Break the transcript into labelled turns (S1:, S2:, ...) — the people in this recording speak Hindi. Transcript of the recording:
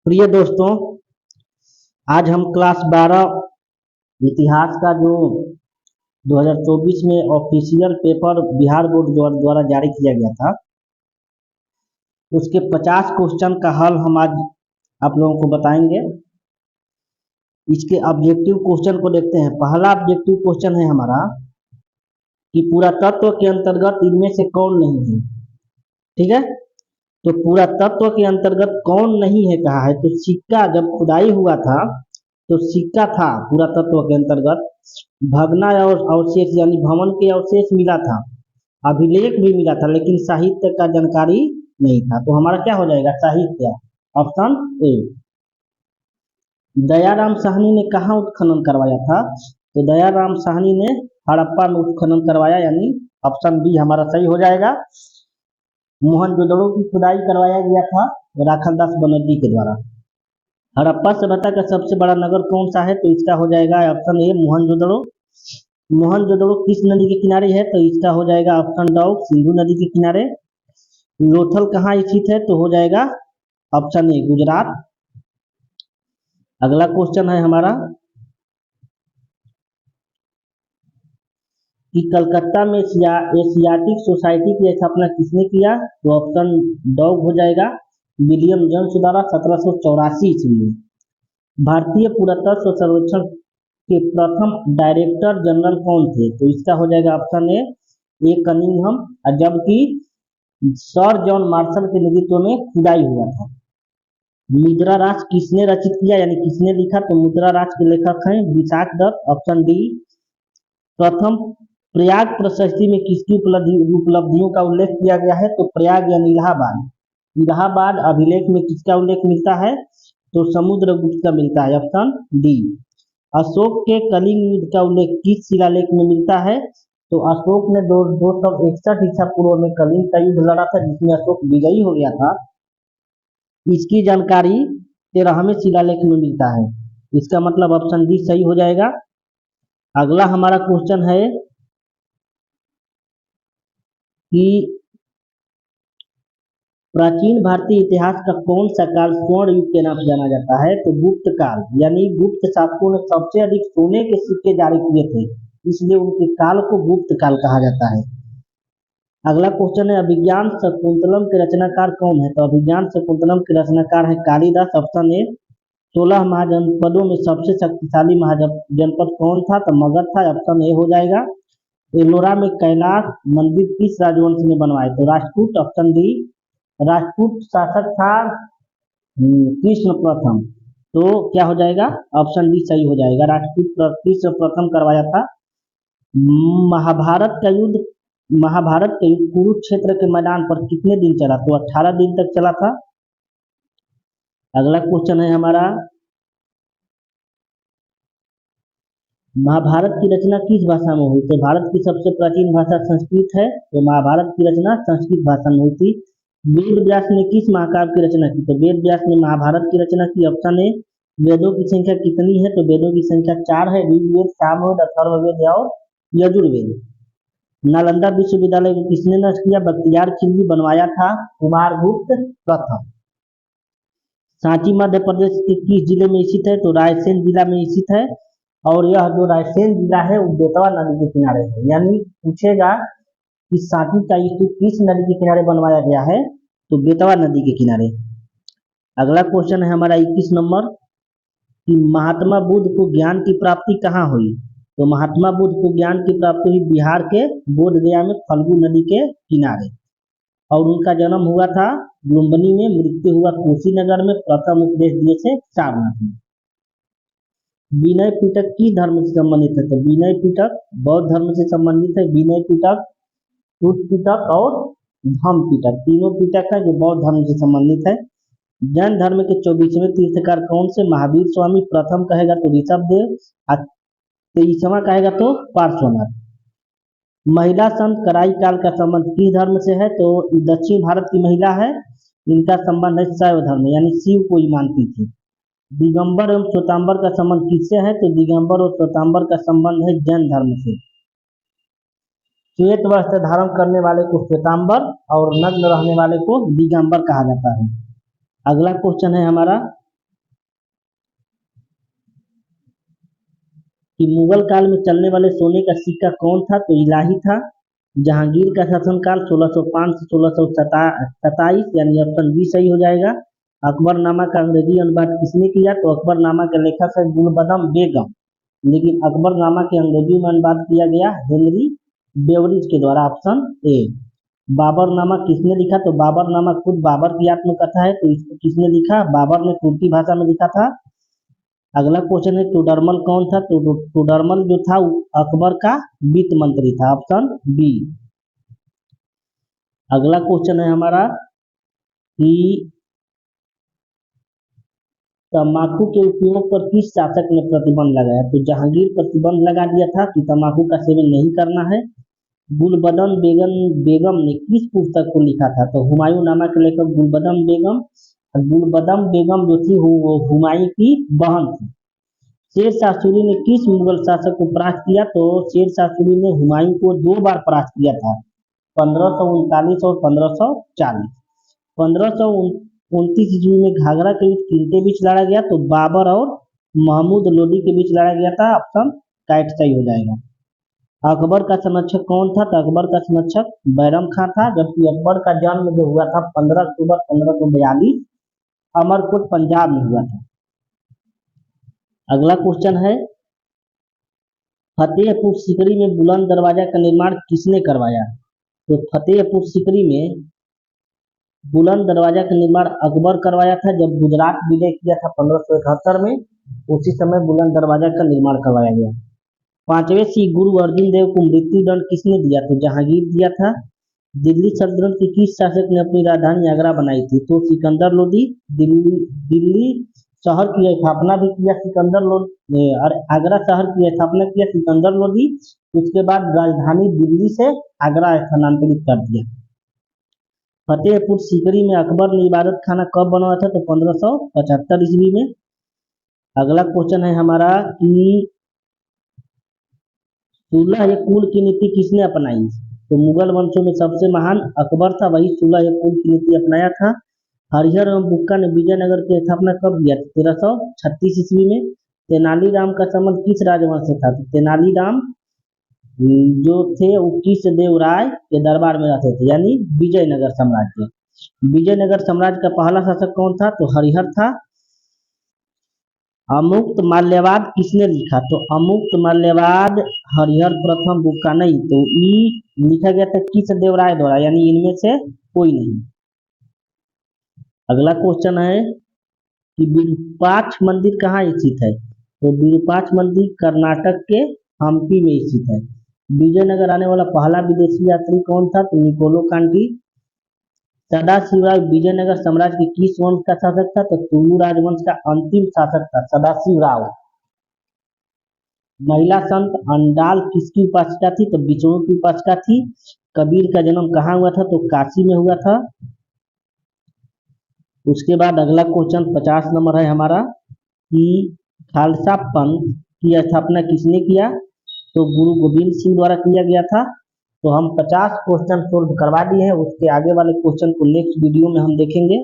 S1: प्रिय दोस्तों, आज हम क्लास 12 इतिहास का जो 2024 में ऑफिशियल पेपर बिहार बोर्ड द्वारा जारी किया गया था, उसके 50 क्वेश्चन का हल हम आज आप लोगों को बताएंगे। इसके ऑब्जेक्टिव क्वेश्चन को देखते हैं। पहला ऑब्जेक्टिव क्वेश्चन है हमारा कि पुरातत्व के अंतर्गत इनमें से कौन नहीं है। ठीक है, तो पुरातत्व के अंतर्गत कौन नहीं है कहा है, तो सिक्का जब खुदाई हुआ था तो सिक्का था पुरातत्व के अंतर्गत। भगना और अवशेष यानी भवन के अवशेष मिला था, अभिलेख भी मिला था, लेकिन साहित्य का जानकारी नहीं था। तो हमारा क्या हो जाएगा, साहित्य, ऑप्शन ए। दयाराम साहनी ने कहाँ उत्खनन करवाया था, तो दयाराम साहनी ने हड़प्पा में उत्खनन करवाया, यानी ऑप्शन बी हमारा सही हो जाएगा। मोहनजोदड़ो की खुदाई करवाया गया था राखालदास बनर्जी के द्वारा। हड़प्पा सभ्यता का सबसे बड़ा नगर कौन सा है, तो इसका हो जाएगा ऑप्शन ए मोहनजोदड़ो। मोहनजोदड़ो किस नदी के किनारे है, तो इसका हो जाएगा ऑप्शन ड सिंधु नदी के किनारे। लोथल कहाँ स्थित है, तो हो जाएगा ऑप्शन ए गुजरात। अगला क्वेश्चन है हमारा कि कलकत्ता में एशियाटिक सोसाइटी की स्थापना किसने किया, तो ऑप्शन डॉग हो जाएगा विलियम जोन्स द्वारा 1784 ईस्वी में। भारतीय पुरातत्व सर्वेक्षण के प्रथम डायरेक्टर जनरल कौन थे, तो इसका हो जाएगा ऑप्शन ए कनिंघम, जबकि सर जॉन मार्शल के नेतृत्व में खुदाई हुआ था। मुद्रा राज किसने रचित किया, यानी किसने लिखा, तो मुद्रा राज के लेखक हैं विशाख दत्त, ऑप्शन डी। प्रथम प्रयाग प्रशस्ति में किसकी उपलब्धियों का उल्लेख किया गया है, तो प्रयाग यानी इलाहाबाद। इलाहाबाद अभिलेख में किसका उल्लेख मिलता है, तो समुद्रगुप्त का मिलता है, ऑप्शन डी। अशोक के कलिंग युद्ध का उल्लेख किस शिलालेख में मिलता है, तो अशोक ने 261 ईसा पूर्व में कलिंग का युद्ध लड़ा था, जिसमें अशोक विजयी हो गया था। इसकी जानकारी 13वें शिलालेख में मिलता है। इसका मतलब ऑप्शन डी सही हो जाएगा। अगला हमारा क्वेश्चन है कि प्राचीन भारतीय इतिहास का कौन सा काल स्वर्ण युग के नाम से जाना जाता है, तो गुप्त काल, यानी गुप्त शासकों ने सबसे अधिक सोने के सिक्के जारी किए थे, इसलिए उनके काल को गुप्त काल कहा जाता है। अगला क्वेश्चन है अभिज्ञान शकुंतलम के रचनाकार कौन है, तो अभिज्ञान शकुंतलम के रचनाकार है कालिदास, ऑप्शन ए। 16 महाजनपदों में सबसे शक्तिशाली महाजनपद कौन था, तो मगध था, ऑप्शन ए हो जाएगा। एलोरा में कैलाश मंदिर किस राजवंश ने बनवाए, तो राजपूत, ऑप्शन डी। राजपूत शासक था कृष्ण प्रथम, तो क्या हो जाएगा, ऑप्शन डी सही हो जाएगा, राजपूत कृष्ण प्रथम करवाया था। महाभारत का युद्ध कुरुक्षेत्र के मैदान पर कितने दिन चला, तो 18 दिन तक चला था। अगला क्वेश्चन है हमारा महाभारत की रचना किस भाषा में हुई, तो भारत की सबसे प्राचीन भाषा संस्कृत है, तो महाभारत की रचना संस्कृत भाषा में हुई थी। वेद व्यास ने किस महाकाव्य की रचना की, तो वेद व्यास ने महाभारत की रचना की, ऑप्शन ए। वेदों की संख्या कितनी है, तो वेदों की संख्या 4 है, ऋग्वेद, सामवेद, अथर्ववेद और यजुर्वेद। नालंदा विश्वविद्यालय को किसने नष्ट किया, बख्तियार खिलजी, बनवाया था कुमारगुप्त प्रथम। सांची मध्य प्रदेश के किस जिले में स्थित है, तो रायसेन जिला में स्थित है, और यह जो रायसेन जिला है वो बेतवा नदी के किनारे है। यानी पूछेगा कि सांची का स्तूप किस नदी के किनारे बनवाया गया है, तो बेतवा नदी के किनारे। अगला क्वेश्चन है हमारा 21 नंबर कि महात्मा बुद्ध को ज्ञान की प्राप्ति कहाँ हुई, तो महात्मा बुद्ध को ज्ञान की प्राप्ति हुई बिहार के बोधगया में फल्गु नदी के किनारे, और उनका जन्म हुआ था लुम्बिनी में, मृत्यु हुआ कुशीनगर में। प्रथम उपदेश दिए थे सारनाथ में। विनय पिटक किस धर्म से संबंधित है, तो विनय पिटक बौद्ध धर्म से संबंधित है। विनय पिटक, सूत पिटक और धम्म पिटक, तीनों पिटक है जो बौद्ध धर्म से संबंधित है। जैन धर्म के 24वें तीर्थकार कौन से, महावीर स्वामी, प्रथम कहेगा तो ऋषभ देव, 23वां कहेगा तो पार्श्वनाथ। महिला संत कराई काल का संबंध किस धर्म से है, तो दक्षिण भारत की महिला है, इनका संबंध है शैव धर्म, यानी शिव को ही मानती थी। दिगंबर एवं श्वेतांबर का संबंध किससे है, तो दिगंबर और श्वेतांबर का संबंध है जैन धर्म से। श्वेत वस्त्र धारण करने वाले को श्वेतांबर और नग्न रहने वाले को दिगंबर कहा जाता है। अगला क्वेश्चन है हमारा कि मुगल काल में चलने वाले सोने का सिक्का कौन था, तो इलाही था। जहांगीर का शासनकाल 1605 से 1627, यानी ऑप्शन बी सही हो जाएगा। अकबरनामा का अंग्रेजी अनुवाद किसने किया, तो अकबरनामा के लेखक है गुलबदम बेगम, लेकिन अकबरनामा के अंग्रेजी में अनुवाद किया गया हेनरी बेवरिज के द्वारा, ऑप्शन ए। बाबरनामा किसने लिखा, तो बाबरनामा खुद बाबर की आत्मकथा है, तो इसको किसने लिखा, बाबर ने तुर्की भाषा में लिखा था। अगला क्वेश्चन है टोडरमल कौन था, तो टोडरमल जो था वो अकबर का वित्त मंत्री था, ऑप्शन बी। अगला क्वेश्चन है हमारा कि तंबाकू के उपयोग पर किस शासक ने प्रतिबंध लगाया, तो जहांगीर प्रतिबंध लगा दिया था कि तंबाकू का सेवन नहीं करना है। गुलबदन बेगम ने किस पुस्तक को लिखा था, तो हुमायूं नामा के लेखक गुलबदन बेगम। और गुलबदन बेगम जो थी वो हुमायूं की बहन थी। शेर शाह सूरी ने किस मुगल शासक को परास्त किया, तो शेर शाह सूरी ने हुमायूं को 2 बार परास्त किया था, 1539 और 1540। 1529 ईस्वी में घाघरा के युद्ध किनके बीच लड़ा गया, तो बाबर और महमूद लोदी के बीच लड़ा गया था, ऑप्शन काइट सही हो जाएगा। अकबर का संरक्षक कौन था, तो अकबर का संरक्षक बैरम खां था, जबकि अकबर का जन्म जो हुआ था 15 अक्टूबर 1542 अमरकोट पंजाब में हुआ था। अगला क्वेश्चन है फतेहपुर सीकरी में बुलंद दरवाजा का निर्माण किसने करवाया, तो फतेहपुर सीकरी में बुलंद दरवाजा का निर्माण अकबर करवाया था। जब गुजरात विजय किया था 1571 में, उसी समय बुलंद दरवाजा का निर्माण करवाया गया। 5वें सिख गुरु अर्जुन देव को मृत्युदंड किसने दिया, तो जहांगीर दिया था। दिल्ली सल्तनत के किस शासक ने अपनी राजधानी आगरा बनाई थी, तो सिकंदर लोदी। दिल्ली शहर की स्थापना भी किया सिकंदर लोदी, और आगरा शहर की स्थापना किया सिकंदर लोदी। उसके बाद राजधानी दिल्ली से आगरा स्थानांतरित कर दिया। फतेहपुर सीकरी में अकबर ने इबादत खाना कब बनवाया था, तो 1575 ईस्वी में। अगला क्वेश्चन है हमारा कि सुलह ए कुल की नीति किसने अपनाई, तो मुगल वंशों में सबसे महान अकबर था, वही सुलह ए कुल की नीति अपनाया था। हरिहर एवं बुक्का ने विजयनगर की स्थापना कब किया, 1336 ईस्वी में। तेनालीराम का संबंध किस राजवंश से था, तो तेनालीराम जो थे वो कृष्णदेव राय के दरबार में रहते थे, यानी विजयनगर साम्राज्य। विजयनगर साम्राज्य का पहला शासक कौन था, तो हरिहर था। अमुक्त माल्यवाद किसने लिखा, तो अमुक्त माल्यवाद हरिहर प्रथम बुक्का नहीं, तो ई लिखा गया था कृष्णदेव राय द्वारा, यानी इनमें से कोई नहीं। अगला क्वेश्चन है कि विरूपाक्ष मंदिर कहाँ स्थित है, तो विरूपाक्ष मंदिर कर्नाटक के हम्पी में स्थित है। विजयनगर आने वाला पहला विदेशी यात्री कौन था, तो निकोलो कांटी। सदाशिवराव विजयनगर साम्राज्य के किस वंश का शासक था, तो तुलु राजवंश का अंतिम शासक था सदाशिवराव। महिला संत अंडाल किसकी उपासिका थी, तो विष्णु की उपासिका थी। कबीर का जन्म कहाँ हुआ था, तो काशी में हुआ था। उसके बाद अगला क्वेश्चन 50 नंबर है हमारा कि खालसा पंथ की स्थापना किसने किया, तो गुरु गोविंद सिंह द्वारा किया गया था। तो हम 50 क्वेश्चन सोल्व करवा दिए हैं, उसके आगे वाले क्वेश्चन को नेक्स्ट वीडियो में हम देखेंगे।